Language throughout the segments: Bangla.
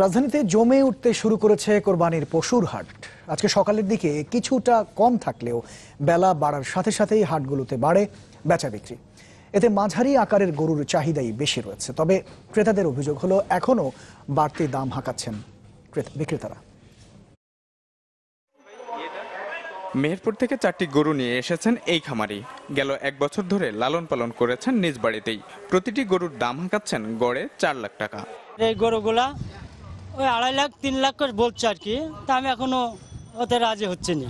রাজধানীতে জমে উঠতে শুরু করেছে কোরবানির পশুর হাট। আজকে সকালের দিকে কিছুটা কম থাকলেও বেলা বাড়ার সাথে সাথেই হাটগুলোতে বাড়ে বেচা বিক্রি। এতে মাঝারি আকারের গরুর চাহিদাই বেশি রয়েছে। তবে ক্রেতাদের অভিযোগ হলো এখনো বাড়তি দাম হাঁকাচ্ছেন বিক্রেতারা। মেহেরপুর থেকে 4টি গরু নিয়ে এসেছেন এই খামারি। গেল 1 বছর ধরে লালন পালন করেছেন নিজ বাড়িতেই। প্রতিটি গরুর দাম হাঁকাচ্ছেন গড়ে 4 লাখ টাকা। এই গরুগুলা ওই 2.5 লাখ 3 লাখ করে বলছে আর কি, তা আমি এখনো ওতে রাজি হচ্ছে না।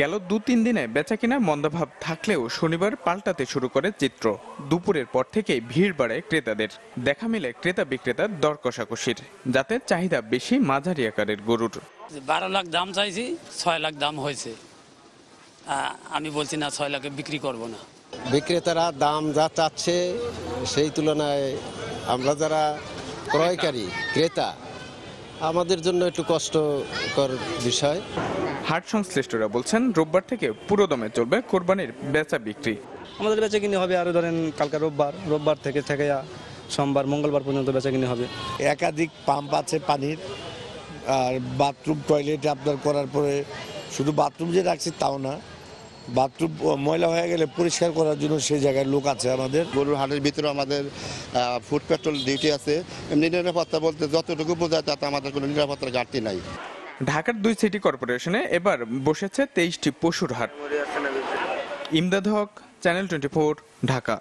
গেল 2-3 দিনে বেচা কিনা মন্দাভাব থাকলেও শনিবার পাল্টাতে শুরু করে চিত্র। দুপুরের পর থেকেই ভিড় বাড়ে ক্রেতাদের। দেখা মিলে ক্রেতা বিক্রেতার দর কষাকষির, যাতে চাহিদা বেশি মাঝারি আকারের গরুর। 12 লাখ দাম চাইছি, 6 লাখ দাম হয়েছে। আমি বলছি না 6 লাখে বিক্রি করব না। বিক্রেতারা দাম যা চাচ্ছে সেই তুলনায় আমরা যারা ক্রয়কারী ক্রেতা আমাদের জন্য একটু কষ্টকর বিষয়। হাট সংশ্লিষ্টরা বলছেন রোববার থেকে পুরোদমে চলবে কোরবানির বেচা বিক্রি। আমাদের বেচা কিনে হবে আরো ধরেন কালকে রোববার থেকে সোমবার মঙ্গলবার পর্যন্ত বেচা কিনে হবে। একাধিক পাম্প আছে পানির, আর বাথরুম টয়লেট আপনার করার পরে শুধু বাথরুম যে রাখছি তাও না, বাথরুম ময়লা হয়ে গেলে পরিষ্কার করার জন্য সেই জায়গায় লোক আছে আমাদের। গরুর হাটের ভিতরে আমাদের ফুড পেট্রোল ডিউটি আছে। এমনি নিরাপত্তা বলতে যতটুকু বোঝায় তাতে আমাদের কোনো নিরাপত্তার ঘাটতি নাই। ঢাকার 2 সিটি কর্পোরেশনে এবার বসেছে 23টি পশুর হাট। ইমদাদ হক, চ্যানেল 24, ঢাকা।